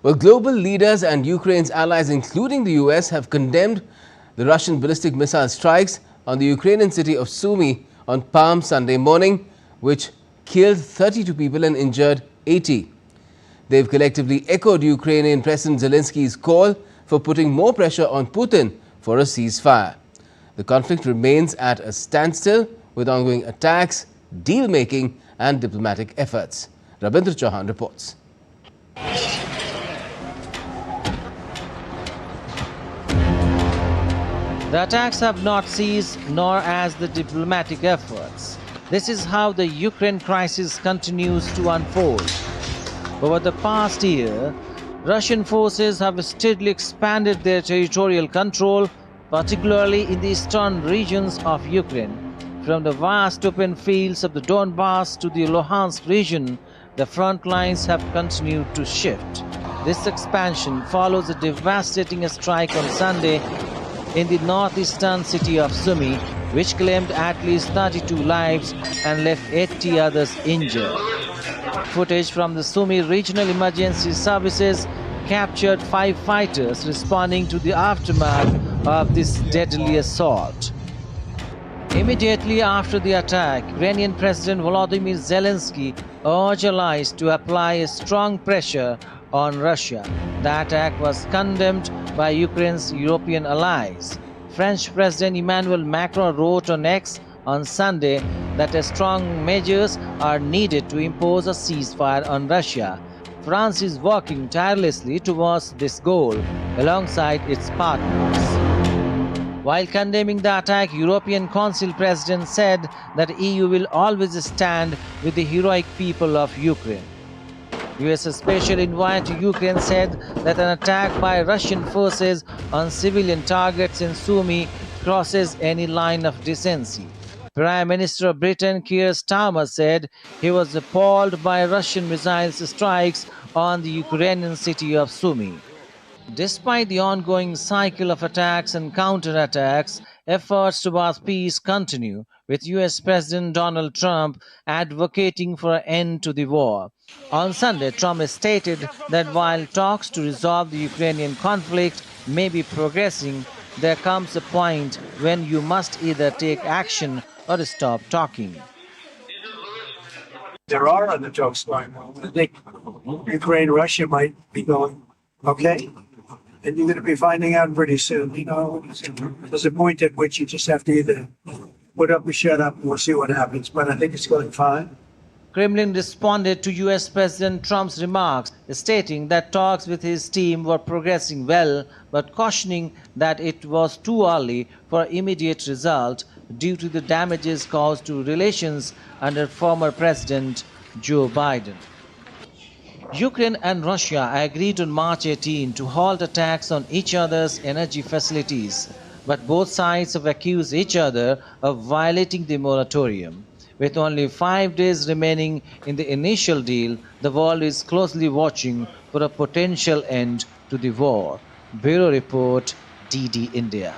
Well, global leaders and Ukraine's allies, including the US, have condemned the Russian ballistic missile strikes on the Ukrainian city of Sumy on Palm Sunday morning, which killed 32 people and injured 80. They've collectively echoed Ukrainian President Zelensky's call for putting more pressure on Putin for a ceasefire. The conflict remains at a standstill with ongoing attacks, deal-making and diplomatic efforts. Rabindra Chauhan reports. The attacks have not ceased, nor has the diplomatic efforts. This is how the Ukraine crisis continues to unfold. Over the past year, Russian forces have steadily expanded their territorial control, particularly in the eastern regions of Ukraine. From the vast open fields of the Donbass to the Luhansk region, the front lines have continued to shift. This expansion follows a devastating strike on Sunday in the northeastern city of Sumy, which claimed at least 32 lives and left 80 others injured. Footage from the Sumy Regional Emergency Services captured 5 fighters responding to the aftermath of this deadly assault. Immediately after the attack, Ukrainian President Volodymyr Zelensky urged allies to apply a strong pressure on Russia. The attack was condemned by Ukraine's European allies. French President Emmanuel Macron wrote on X on Sunday that strong measures are needed to impose a ceasefire on Russia. France is working tirelessly towards this goal alongside its partners. While condemning the attack, European Council President said that EU will always stand with the heroic people of Ukraine. US Special Envoy to Ukraine said that an attack by Russian forces on civilian targets in Sumy crosses any line of decency. Prime Minister of Britain Keir Starmer said he was appalled by Russian missile strikes on the Ukrainian city of Sumy. Despite the ongoing cycle of attacks and counterattacks, efforts towards peace continue, with US President Donald Trump advocating for an end to the war. On Sunday, Trump stated that while talks to resolve the Ukrainian conflict may be progressing, there comes a point when you must either take action or stop talking. There are other talks going on. I think Ukraine, Russia might be going, okay? And you're going to be finding out pretty soon, you know. There's a point at which you just have to either put up or shut up and we'll see what happens. But I think it's going fine. Kremlin responded to US President Trump's remarks, stating that talks with his team were progressing well, but cautioning that it was too early for immediate result due to the damages caused to relations under former President Joe Biden. Ukraine and Russia agreed on March 18 to halt attacks on each other's energy facilities, but both sides have accused each other of violating the moratorium. With only 5 days remaining in the initial deal, the world is closely watching for a potential end to the war. Bureau Report, DD India.